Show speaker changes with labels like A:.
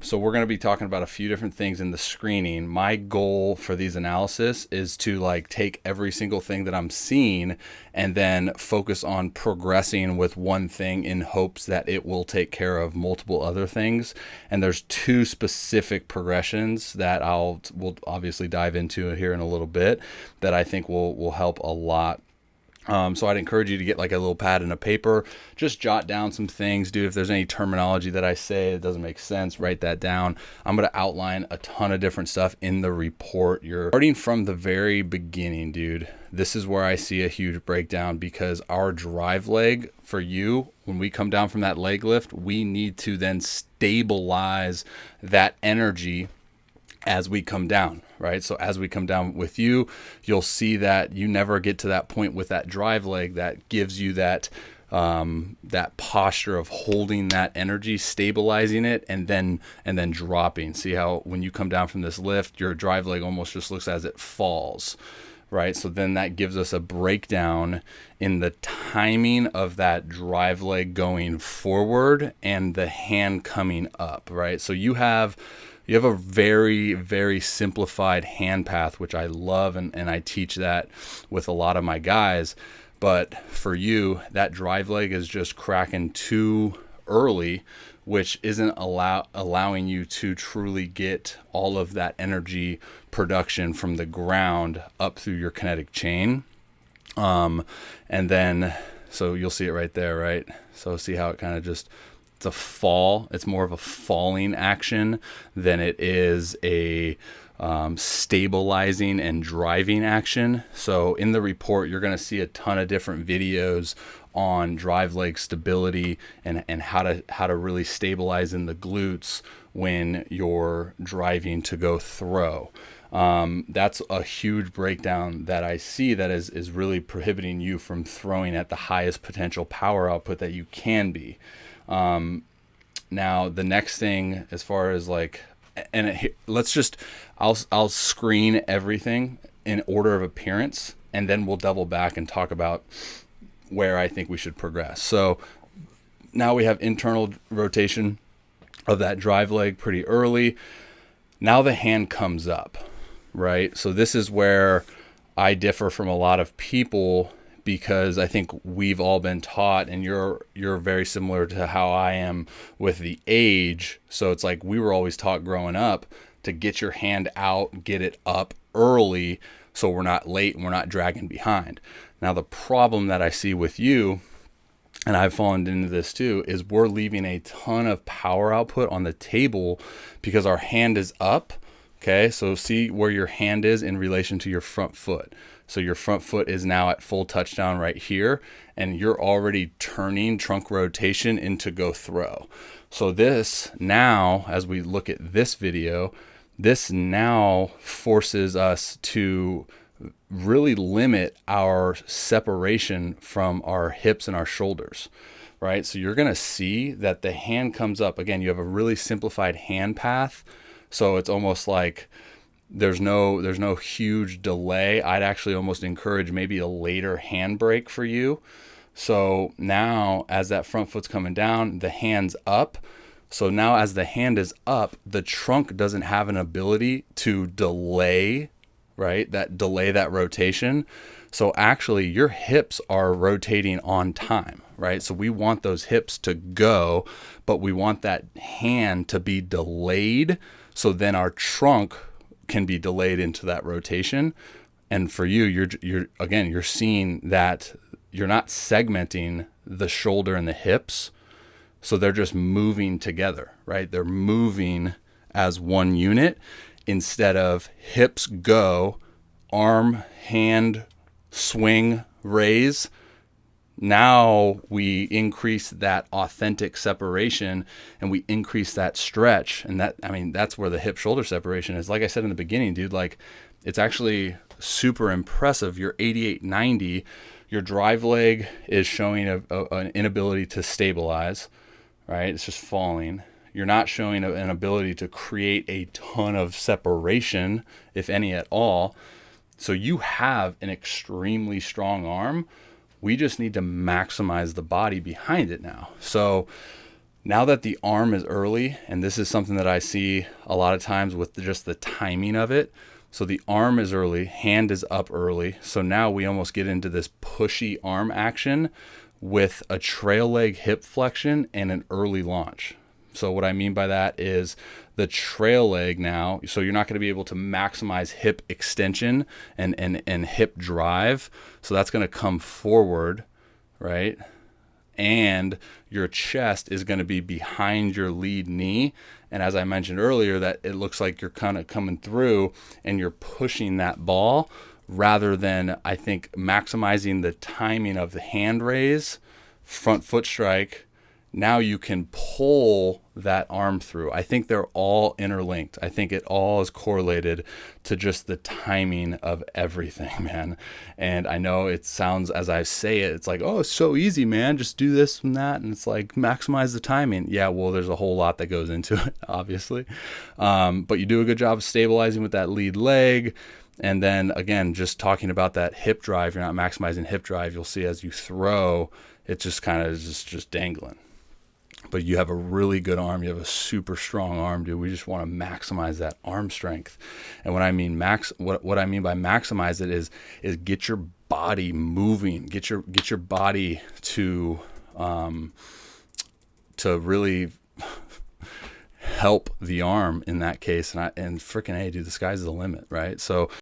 A: So we're going to be talking about a few different things in the screening. My goal for these analysis is to like take every single thing that I'm seeing and then focus on progressing with one thing in hopes that it will take care of multiple other things. And there's two specific progressions that we'll obviously dive into here in a little bit that I think will help a lot. So I'd encourage you to get like a little pad and a paper, just jot down some things, dude. If there's any terminology that I say that doesn't make sense, write that down. I'm going to outline a ton of different stuff in the report. You're starting from the very beginning, dude. This is where I see a huge breakdown because our drive leg for you, when we come down from that leg lift, we need to then stabilize that energy as we come down, right? So as we come down with you, you'll see that you never get to that point with that drive leg that gives you that that posture of holding that energy, stabilizing it, and then dropping. See how when you come down from this lift, your drive leg almost just looks as it falls, right? So then that gives us a breakdown in the timing of that drive leg going forward and the hand coming up, right? So you have a very, very simplified hand path, which I love, and I teach that with a lot of my guys. But for you, that drive leg is just cracking too early, which isn't allowing you to truly get all of that energy production from the ground up through your kinetic chain. And then, so you'll see it right there, right? So see how it kind of just... it's a fall. It's more of a falling action than it is a stabilizing and driving action. So in the report, you're going to see a ton of different videos on drive leg stability and how to really stabilize in the glutes when you're driving to go throw. That's a huge breakdown that I see that is really prohibiting you from throwing at the highest potential power output that you can be. Now the next thing, as far as like, I'll screen everything in order of appearance, and then we'll double back and talk about where I think we should progress. So now we have internal rotation of that drive leg pretty early. Now the hand comes up, right? So this is where I differ from a lot of people, because I think we've all been taught, and you're very similar to how I am with the age. So it's like we were always taught growing up to get your hand out, get it up early, so we're not late and we're not dragging behind. Now the problem that I see with you, and I've fallen into this too, is we're leaving a ton of power output on the table because our hand is up. Okay, so see where your hand is in relation to your front foot. So your front foot is now at full touchdown right here, and you're already turning trunk rotation into go throw. So this now, as we look at this video, this now forces us to really limit our separation from our hips and our shoulders, right? So you're going to see that the hand comes up. Again, you have a really simplified hand path. So it's almost like there's no huge delay. I'd actually almost encourage maybe a later hand brake for you. So now as that front foot's coming down, the hand's up. So now as the hand is up, the trunk doesn't have an ability to delay, right? Delay that rotation. So actually your hips are rotating on time, right? So we want those hips to go, but we want that hand to be delayed. So then our trunk can be delayed into that rotation. And for you, you're seeing that you're not segmenting the shoulder and the hips. So they're just moving together, right? They're moving as one unit instead of hips go, arm, hand, swing, raise. Now we increase that authentic separation and we increase that stretch. And that's where the hip shoulder separation is. Like I said in the beginning, dude, like it's actually super impressive. Your 88-90, your drive leg is showing an inability to stabilize, right? It's just falling. You're not showing an ability to create a ton of separation, if any at all. So you have an extremely strong arm. We just need to maximize the body behind it now. So Now that the arm is early, and this is something that I see a lot of times with just the timing of it. So the arm is early, hand is up early. So now we almost get into this pushy arm action with a trail leg hip flexion and an early launch. So what I mean by that is the trail leg now, so you're not going to be able to maximize hip extension and hip drive. So that's going to come forward, right? And your chest is going to be behind your lead knee. And as I mentioned earlier, that it looks like you're kind of coming through and you're pushing that ball rather than, I think, maximizing the timing of the hand raise, front foot strike. Now you can pull that arm through. I think they're all interlinked. I think it all is correlated to just the timing of everything, man. And I know it sounds, as I say it, it's like, oh, it's so easy, man. Just do this and that. And it's like, maximize the timing. Yeah, well, there's a whole lot that goes into it, obviously. But you do a good job of stabilizing with that lead leg. And then again, just talking about that hip drive, you're not maximizing hip drive. You'll see as you throw, it just kind of is just dangling. But you have a really good arm. You have a super strong arm, dude. We just want to maximize that arm strength. And what I mean what I mean by maximize it is get your body moving, get your body to really help the arm in that case. And freaking, hey, dude, the sky's the limit, right? So